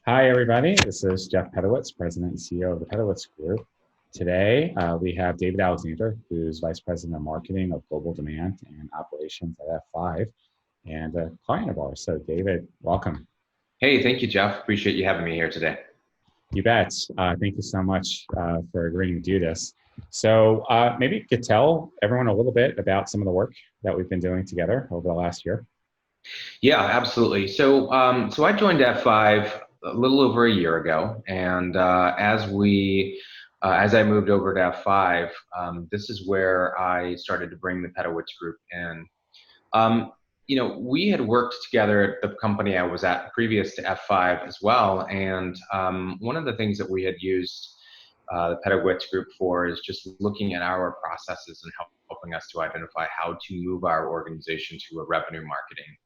Hi, everybody. This is Jeff Pedowitz, President and CEO of the Pedowitz Group. Today, we have David Alexander, who's Vice President of Marketing of Global Demand and Operations at F5 and a client of ours. So, David, welcome. Hey, thank you, Jeff. Appreciate you having me here today. You bet. Thank you so much for agreeing to do this. So, maybe you could tell everyone a little bit about some of the work that we've been doing together over the last year. Yeah, absolutely. So I joined F5 a little over a year ago, and as I moved over to F5, this is where I started to bring the Pedowitz Group in. We had worked together at the company I was at previous to F5 as well, and one of the things that we had used the Pedowitz Group for is just looking at our processes and helping us to identify how to move our organization to a revenue marketing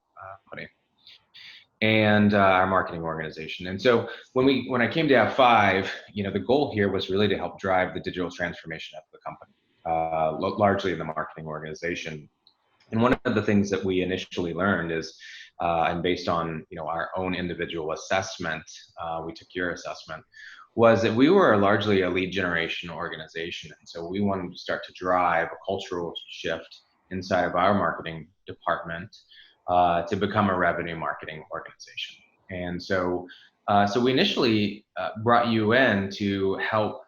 company and our marketing organization. And so when I came to F5, the goal here was really to help drive the digital transformation of the company, largely in the marketing organization. And one of the things that we initially learned is, and based on our own individual assessment, we took your assessment, was that we were largely a lead generation organization. And so we wanted to start to drive a cultural shift inside of our marketing department to become a revenue marketing organization. And so we initially brought you in to help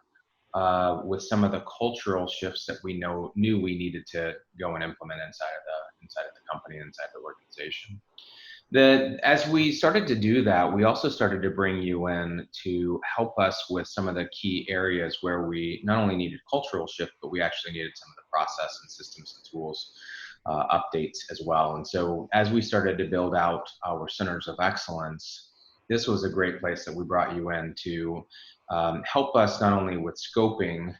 with some of the cultural shifts that we knew we needed to go and implement inside of the company, inside the organization. As we started to do that, we also started to bring you in to help us with some of the key areas where we not only needed cultural shift, but we actually needed some of the process and systems and tools updates as well. And so as we started to build out our centers of excellence, this was a great place that we brought you in to help us not only with scoping,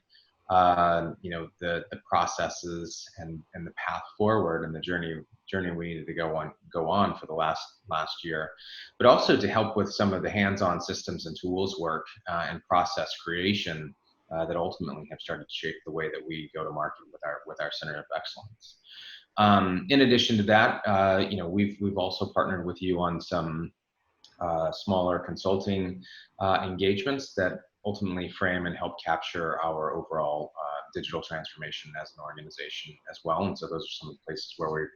the processes and the path forward and the journey we needed to go on for the last year, but also to help with some of the hands-on systems and tools work and process creation that ultimately have started to shape the way that we go to market with our center of excellence. In addition to that, we've also partnered with you on some smaller consulting engagements that ultimately frame and help capture our overall digital transformation as an organization as well. And so those are some of the places where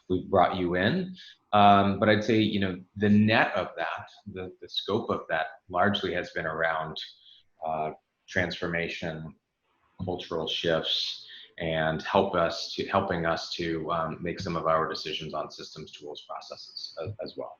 we've brought you in. But I'd say, the net of that, the scope of that largely has been around transformation, cultural shifts, and helping us to make some of our decisions on systems, tools, processes as well.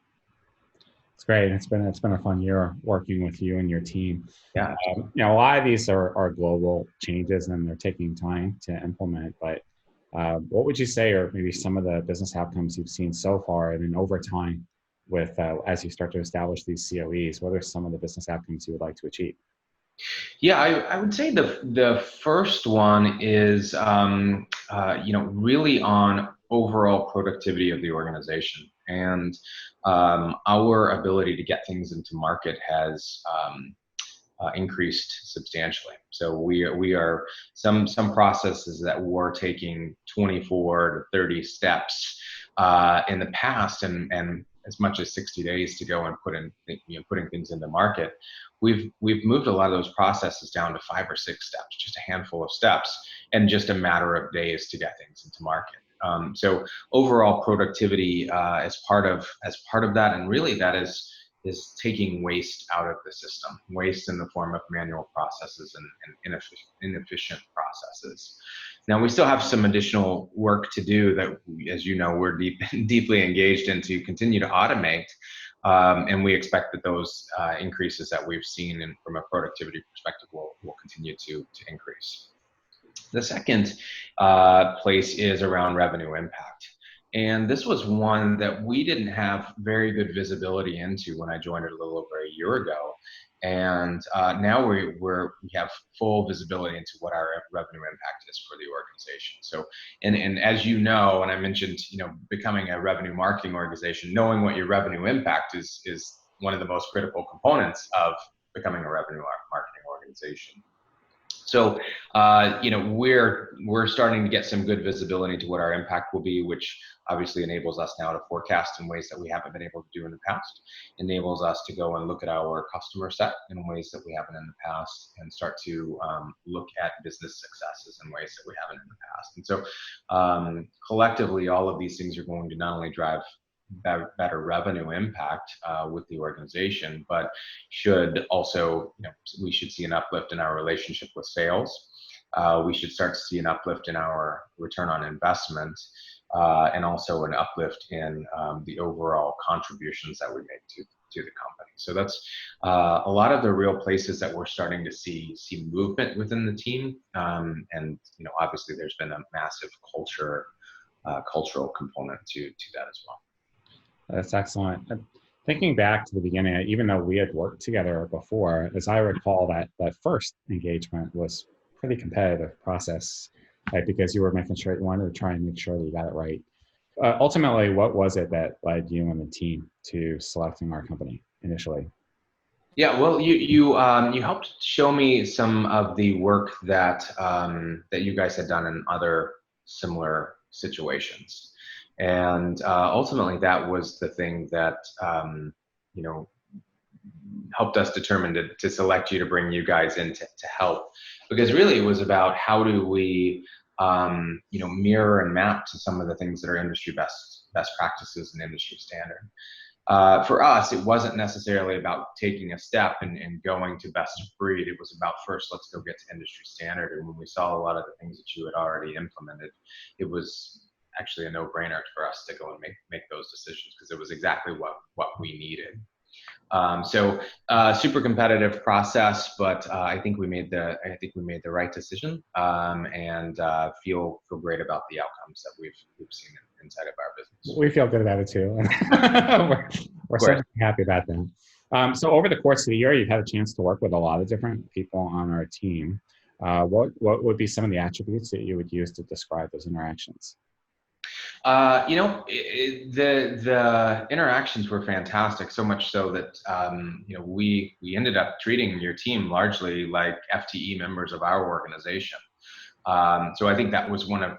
It's great. It's been a fun year working with you and your team. Yeah. A lot of these are global changes and they're taking time to implement. But what would you say are maybe some of the business outcomes you've seen so far, and then over time, with as you start to establish these COEs, what are some of the business outcomes you would like to achieve? Yeah, I would say the first one is really on overall productivity of the organization, and our ability to get things into market has increased substantially. So we are some processes that were taking 24 to 30 steps in the past, and as much as 60 days to go and putting things into market. We've moved a lot of those processes down to 5 or 6 steps, just a handful of steps, and just a matter of days to get things into market. So overall productivity as part of that, and really that is taking waste out of the system, waste in the form of manual processes and inefficient processes. Now, we still have some additional work to do that, as you know, we're deeply engaged in to continue to automate, and we expect that those increases that we've seen from a productivity perspective will continue to increase. The second place is around revenue impact. And this was one that we didn't have very good visibility into when I joined it a little over a year ago. And now we have full visibility into what our revenue impact is for the organization. So, and as you know, and I mentioned, becoming a revenue marketing organization, knowing what your revenue impact is one of the most critical components of becoming a revenue marketing organization. So, we're starting to get some good visibility to what our impact will be, which obviously enables us now to forecast in ways that we haven't been able to do in the past. Enables us to go and look at our customer set in ways that we haven't in the past, and start to look at business successes in ways that we haven't in the past. And so, collectively, all of these things are going to not only drive better revenue impact with the organization, but should also, we should see an uplift in our relationship with sales. We should start to see an uplift in our return on investment, and also an uplift in the overall contributions that we make to the company. So that's a lot of the real places that we're starting to see movement within the team. And obviously, there's been a massive cultural component to that as well. That's excellent. Thinking back to the beginning, even though we had worked together before, as I recall, that first engagement was pretty competitive process, right? Because you were making sure you wanted to try and make sure that you got it right. Ultimately, what was it that led you and the team to selecting our company initially? Yeah, well, you helped show me some of the work that that you guys had done in other similar situations, and ultimately that was the thing that you know helped us determine to select you, to bring you guys in to help, because really it was about how do we mirror and map to some of the things that are industry best practices and industry standard. For us, it wasn't necessarily about taking a step and going to best of breed. It was about, first, let's go get to industry standard. And when we saw a lot of the things that you had already implemented, it was actually a no-brainer for us to go and make those decisions, because it was exactly what we needed. Super competitive process, but I think we made the right decision, and feel great about the outcomes that we've seen inside of our business. We feel good about it too. we're certainly happy about that. So over the course of the year, you've had a chance to work with a lot of different people on our team. What would be some of the attributes that you would use to describe those interactions? The interactions were fantastic, so much so that we ended up treating your team largely like FTE members of our organization. So I think that was one of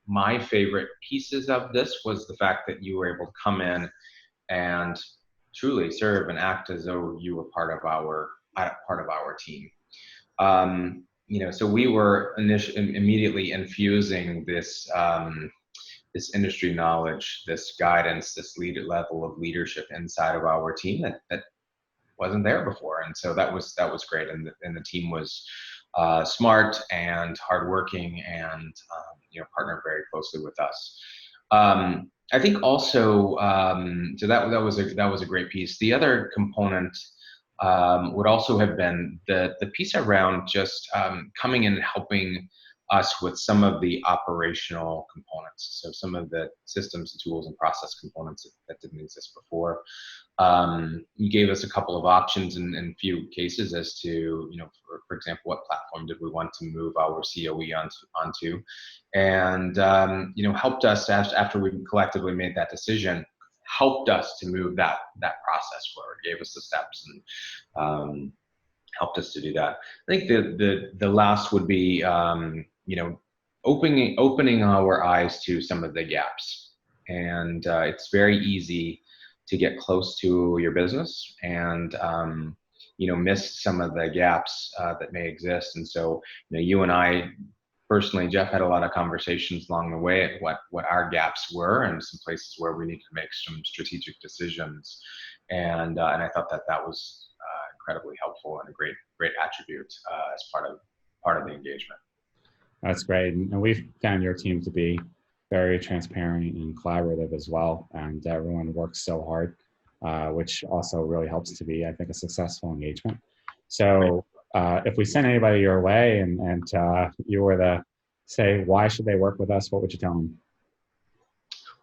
my favorite pieces of this, was the fact that you were able to come in and truly serve and act as though you were part of our team. So we were immediately infusing this this industry knowledge, this guidance, this level of leadership inside of our team that wasn't there before, and so that was great. And the team was smart and hardworking, and partnered very closely with us. I think also, so that was a great piece. The other component would also have been the piece around just coming in and helping us with some of the operational components. So some of the systems, tools, and process components that didn't exist before. You gave us a couple of options in few cases as to, for example, what platform did we want to move our COE onto, and helped us after we collectively made that decision, helped us to move that process forward, gave us the steps, and helped us to do that. I think the last would be opening our eyes to some of the gaps, and it's very easy to get close to your business and miss some of the gaps that may exist. And so you and I personally, Jeff, had a lot of conversations along the way at what our gaps were, and some places where we need to make some strategic decisions. And I thought that was incredibly helpful and a great attribute as part of the engagement. That's great, and we've found your team to be very transparent and collaborative as well, and everyone works so hard, which also really helps to be, I think, a successful engagement. So if we send anybody your way and you were to say, why should they work with us, what would you tell them?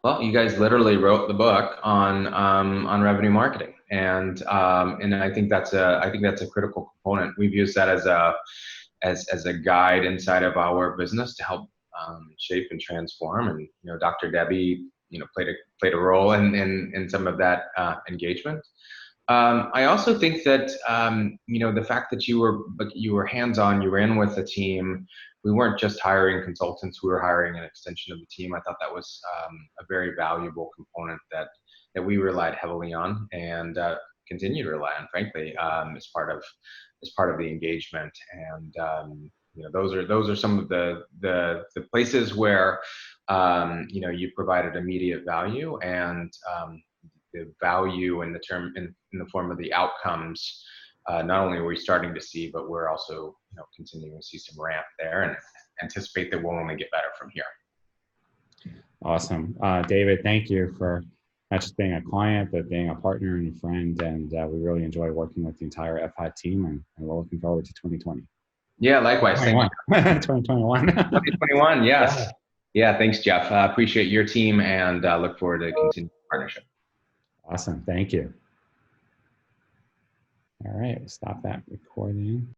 Well, you guys literally wrote the book on revenue marketing, and I think that's a critical component. We've used that as a guide inside of our business to help shape and transform. And Dr. Debbie played a role in some of that engagement. I also think that the fact that you were hands-on, you were in with the team. We weren't just hiring consultants; we were hiring an extension of the team. I thought that was a very valuable component that we relied heavily on and continue to rely on, frankly, as part of the engagement. And those are some of the places where you provided immediate value and the value in the form of the outcomes. Not only are we starting to see, but we're also continuing to see some ramp there, and anticipate that we'll only get better from here. Awesome. David, thank you for not just being a client, but being a partner and a friend. And we really enjoy working with the entire F5 team, and we're looking forward to 2020. Yeah, likewise. Thank you. 2021. 2021, yes. Yeah. Yeah, thanks, Jeff. Appreciate your team and look forward to continued partnership. Awesome. Thank you. All right, we'll stop that recording.